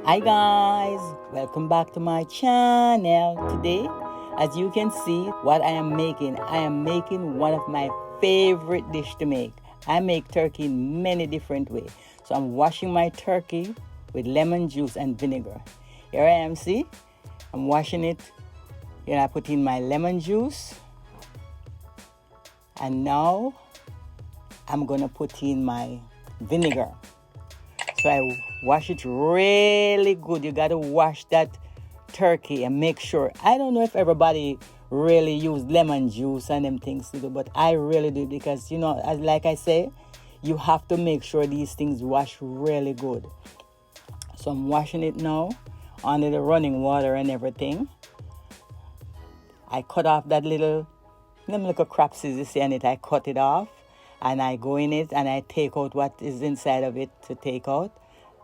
Hi guys, welcome back to my channel. Today, as you can see, what I am making one of my favorite dish to make. I make turkey in many different ways. So I'm washing my turkey with lemon juice and vinegar. Here I am, see? I'm washing it. Here I put in my lemon juice. And now I'm gonna put in my vinegar. So I wash it really good. You gotta wash that turkey and make sure. I don't know if everybody really use lemon juice and them things to do, but I really do because, like I say, you have to make sure these things wash really good. So I'm washing it now under the running water and everything. I cut off that little crapsies you see on it. I cut it off. And I go in it and I take out what is inside of it to take out.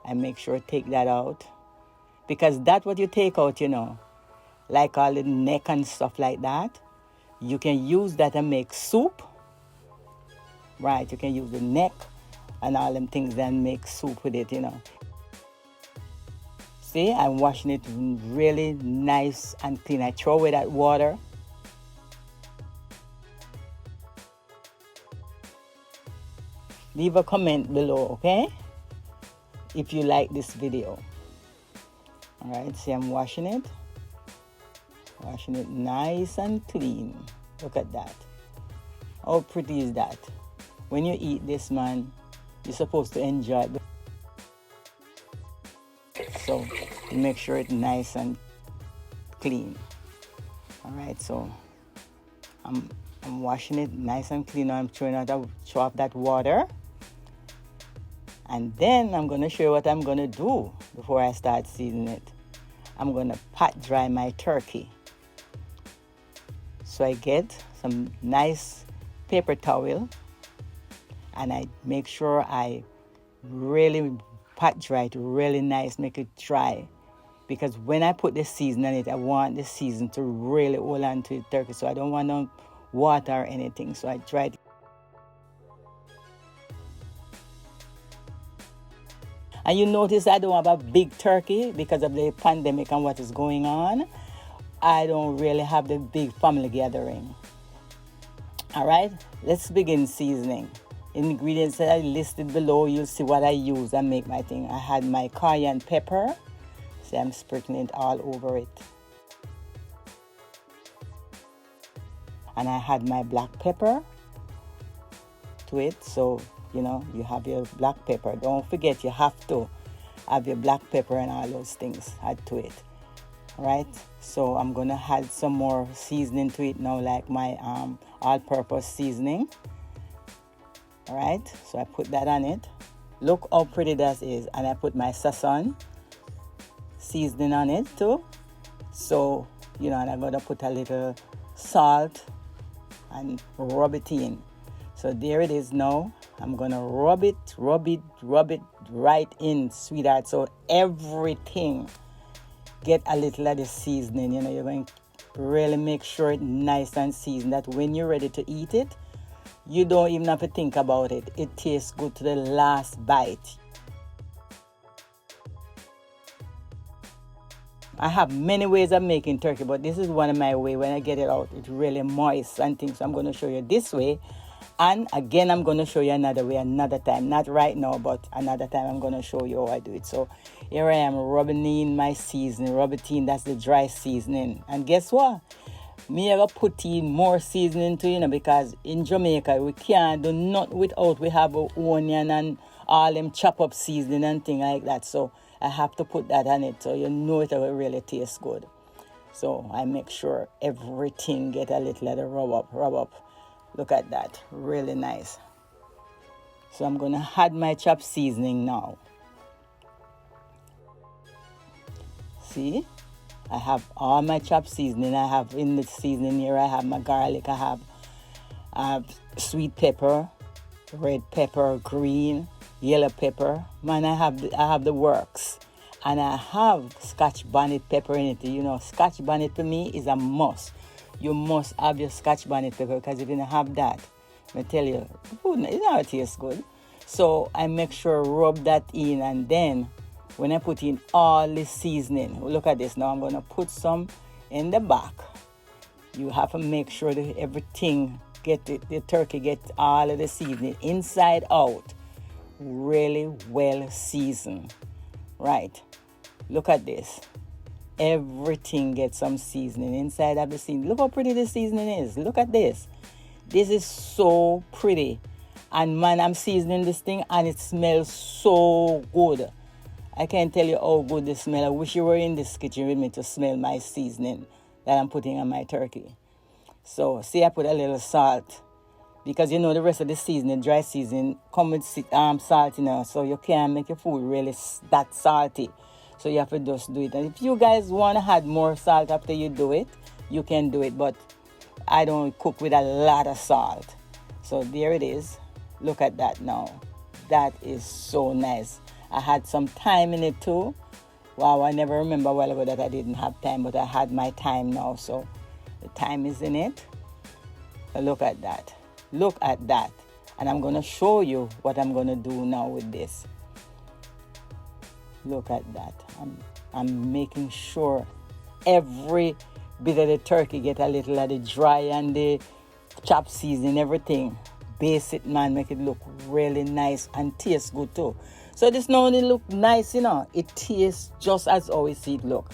I make sure to take that out. Because that's what you take out, like all the neck and stuff like that. You can use that and make soup. Right, you can use the neck and all them things and make soup with it, See, I'm washing it really nice and clean. I throw away that water. Leave a comment below, okay? If you like this video. Alright, see I'm washing it. Washing it nice and clean. Look at that. How pretty is that? When you eat this, man, you're supposed to enjoy it. So, you make sure it's nice and clean. Alright, so I'm washing it nice and clean. Now I'm throwing out throw off that water. And then I'm going to show you what I'm going to do before I start seasoning it. I'm going to pat dry my turkey. So I get some nice paper towel and I make sure I really pat dry it really nice, make it dry. Because when I put the seasoning on it, I want the season to really hold on to the turkey. So I don't want no water or anything. So I dry it. And you notice I don't have a big turkey because of the pandemic and what is going on. I don't really have the big family gathering. All right, let's begin seasoning. Ingredients that I listed below, you'll see what I use and make my thing. I had my cayenne pepper. See, I'm sprinkling it all over it. And I had my black pepper to it. So, you have your black pepper. Don't forget, you have to have your black pepper and all those things add to it. All right. So I'm going to add some more seasoning to it now, like my all-purpose seasoning. All right. So I put that on it. Look how pretty that is. And I put my sazon seasoning on it too. So, and I'm going to put a little salt and rub it in. So there it is now. I'm going to rub it right in, sweetheart. So everything get a little of the seasoning. You're going to really make sure it's nice and seasoned that when you're ready to eat it, you don't even have to think about it. It tastes good to the last bite. I have many ways of making turkey, but this is one of my ways. When I get it out, it's really moist and things. So I'm going to show you this way. And again, I'm going to show you another way, another time. Not right now, but another time I'm going to show you how I do it. So here I am rubbing in my seasoning. Rub it in, that's the dry seasoning. And guess what? Me ever put in more seasoning too, because in Jamaica, we can't do nothing without we have onion and all them chop up seasoning and things like that. So I have to put that on it so it will really taste good. So I make sure everything get a little of the rub up. Look at that, really nice. So I'm going to add my chopped seasoning now. See, I have all my chopped seasoning. I have in the seasoning here, I have my garlic, I have sweet pepper, red pepper, green, yellow pepper. Man, I have the works. And I have Scotch bonnet pepper in it. Scotch bonnet for me is a must. You must have your Scotch bonnet pepper because if you don't have that, I tell you, the food it tastes good. So I make sure rub that in and then when I put in all the seasoning. Look at this. Now I'm going to put some in the back. You have to make sure that everything, the turkey gets all of the seasoning inside out. Really well seasoned. Right. Look at this. Everything gets some seasoning inside of the seasoning. Look how pretty the seasoning is. Look at this. This is so pretty. And man, I'm seasoning this thing and it smells so good. I can't tell you how good this smells. I wish you were in this kitchen with me to smell my seasoning that I'm putting on my turkey. So, see, I put a little salt. Because you know the rest of the seasoning, dry seasoning, come with salt, you know. So you can't make your food really that salty. So you have to just do it. And if you guys want to add more salt after you do it, you can do it. But I don't cook with a lot of salt. So there it is. Look at that now. That is so nice. I had some thyme in it too. Wow, I never remember a while ago that I didn't have thyme, but I had my thyme now. So the thyme is in it. So look at that. Look at that. And I'm going to show you what I'm going to do now with this. Look at that. I'm making sure every bit of the turkey get a little of the dry and the chopped seasoning, everything. Base it, man. Make it look really nice and taste good too. So this now only look nice, you know. It tastes just as how we see it look.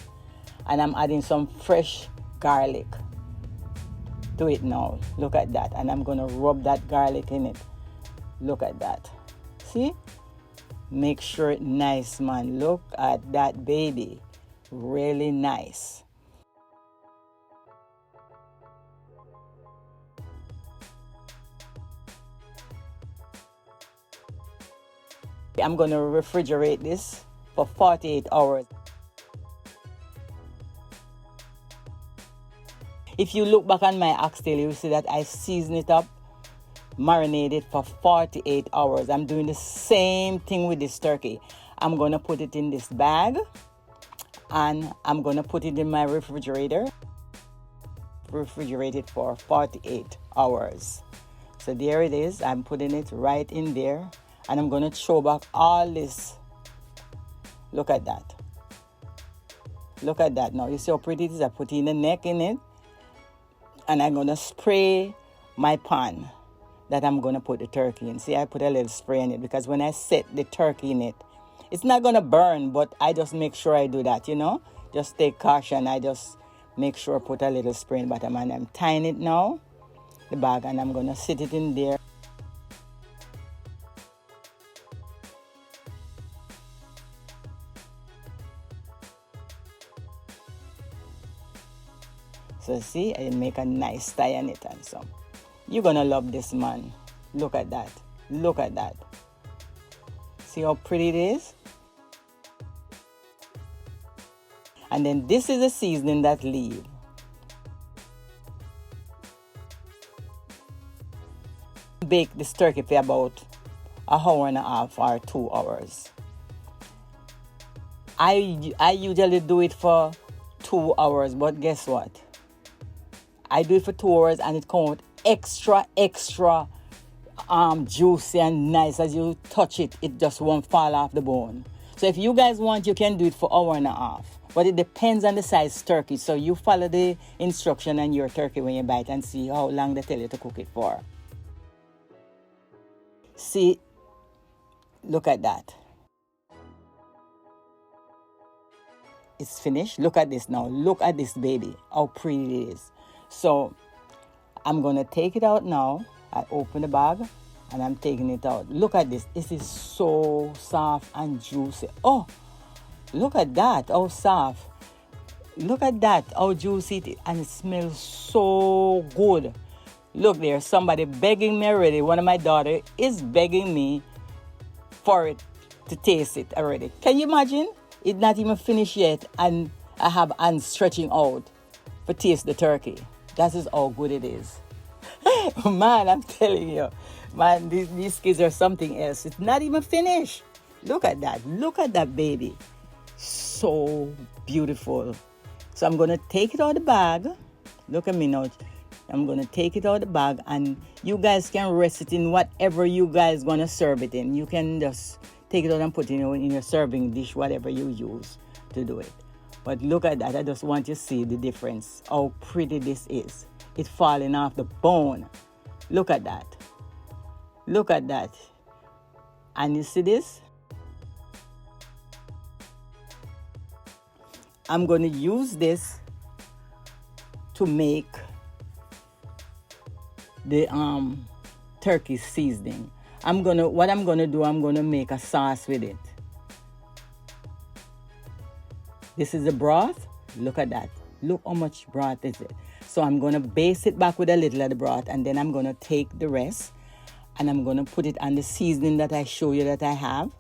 And I'm adding some fresh garlic to it now. Look at that. And I'm going to rub that garlic in it. Look at that. See? Make sure it's nice, man. Look at that, baby. Really nice. I'm going to refrigerate this for 48 hours. If you look back on my oxtail, you'll see that I season it up, marinate it for 48 hours. I'm doing the same thing with this turkey. I'm going to put it in this bag and I'm going to put it in my refrigerator. Refrigerate it for 48 hours. So there it is. I'm putting it right in there. And I'm going to throw back all this. Look at that. Look at that now. You see how pretty it is? I put in the neck in it. And I'm going to spray my pan that I'm going to put the turkey in. See, I put a little spray in it because when I set the turkey in it, it's not going to burn, but I just make sure I do that, you know. Just take caution. I just make sure I put a little spray in the bottom. And I'm tying it now, the bag, and I'm going to sit it in there. So see, I make a nice tie on it and so. You're going to love this, man. Look at that. Look at that. See how pretty it is? And then this is the seasoning that leave. Bake this turkey for about an hour and a half or 2 hours. I usually do it for 2 hours, but guess what? I do it for 2 hours and it comes out extra juicy and nice. As you touch it, it just won't fall off the bone. So if you guys want, you can do it for an hour and a half. But it depends on the size turkey. So you follow the instruction on your turkey when you buy it and see how long they tell you to cook it for. See, look at that. It's finished. Look at this now. Look at this baby. How pretty it is. So I'm going to take it out now. I open the bag and I'm taking it out. Look at this. This is so soft and juicy. Oh, look at that. How soft. Look at that. How juicy it is. And it smells so good. Look there. Somebody begging me already. One of my daughters is begging me for it to taste it already. Can you imagine? It's not even finished yet. And I have hands stretching out for taste the turkey. That is how good it is. Man, I'm telling you. Man, these kids are something else. It's not even finished. Look at that. Look at that baby. So beautiful. So I'm going to take it out of the bag. Look at me now. I'm going to take it out of the bag. And you guys can rest it in whatever you guys going to serve it in. You can just take it out and put it in your serving dish, whatever you use to do it. But look at that. I just want you to see the difference, how pretty this is. It's falling off the bone. Look at that. Look at that. And you see this? I'm going to use this to make the turkey seasoning. What I'm gonna do, I'm gonna make a sauce with it. This is the broth. Look at that. Look how much broth is it. So I'm gonna base it back with a little of the broth, and then I'm gonna take the rest and I'm gonna put it on the seasoning that I show you that I have.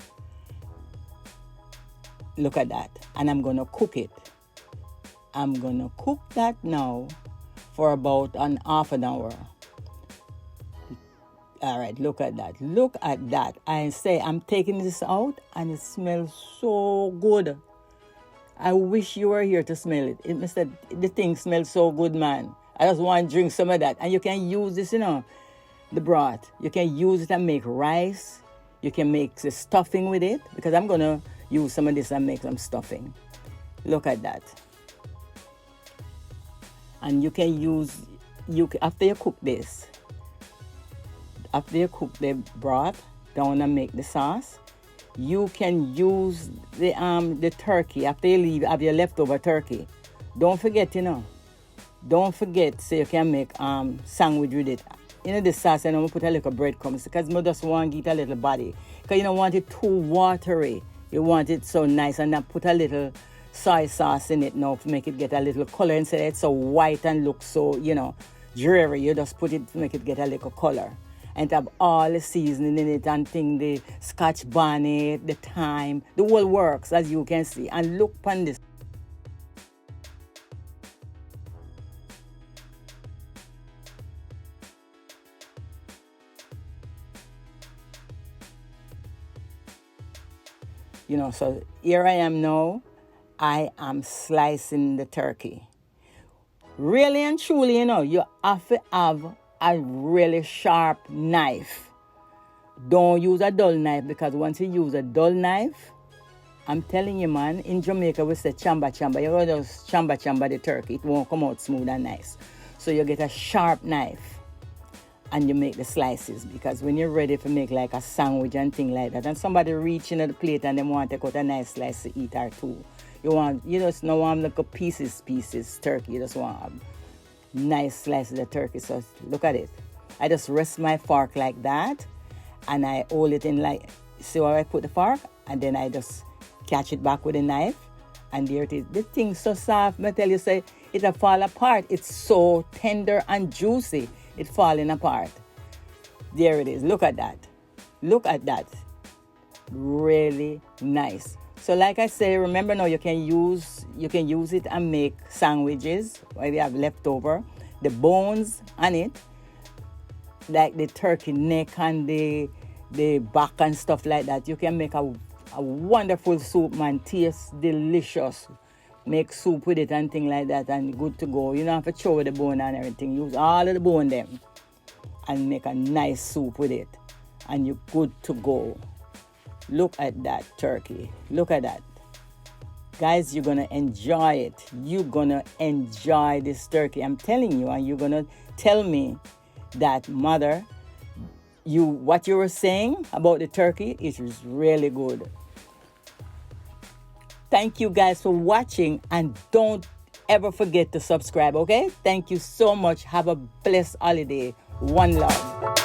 Look at that. And I'm gonna cook it. I'm gonna cook that now for about an half an hour. All right, look at that. Look at that. I say I'm taking this out and it smells so good. I wish you were here to smell it. The thing smells so good, man. I just want to drink some of that. And you can use this, the broth. You can use it and make rice. You can make the stuffing with it, because I'm going to use some of this and make some stuffing. Look at that. And you can use, after you cook this, after you cook the broth down and make the sauce, you can use the turkey. After you have your leftover turkey, don't forget, don't forget, so you can make sandwich with it. The sauce, and I'm going to put a little breadcrumbs, because I just want to get a little body. Because you don't want it too watery. You want it so nice, and then put a little soy sauce in it now to make it get a little color. Instead it's so white and look so, dreary. You just put it to make it get a little color. And have all the seasoning in it, and the scotch bonnet, the thyme, the whole works, as you can see. And look upon this. So here I am now. I am slicing the turkey. Really and truly, you have to have a really sharp knife. Don't use a dull knife, because once you use a dull knife, I'm telling you, man, in Jamaica we say chamba chamba. You go just chamba chamba the turkey. It won't come out smooth and nice. So you get a sharp knife and you make the slices, because when you're ready to make like a sandwich and thing like that, and somebody reach into the plate and they want to cut a nice slice to eat or two, you just don't want like a pieces turkey. You just want a nice slice of the turkey. So look at it. I just rest my fork like that, and I hold it in like, see where I put the fork, and then I just catch it back with a knife, and there it is. The thing's so soft, I tell you, say it'll fall apart. It's so tender and juicy. It's falling apart. There it is. Look at that. Look at that. Really nice. So like I say, remember now, you can use it and make sandwiches where you have leftover. The bones on it, like the turkey neck and the back and stuff like that. You can make a wonderful soup, man. Tastes delicious. Make soup with it and thing like that, and good to go. You don't have to throw the bone and everything. Use all of the bone them and make a nice soup with it, and you're good to go. Look at that turkey. Look at that. Guys, you're going to enjoy it. You're going to enjoy this turkey. I'm telling you, and you're going to tell me that, mother, what you were saying about the turkey, it was really good. Thank you guys for watching, and don't ever forget to subscribe, okay? Thank you so much. Have a blessed holiday. One love.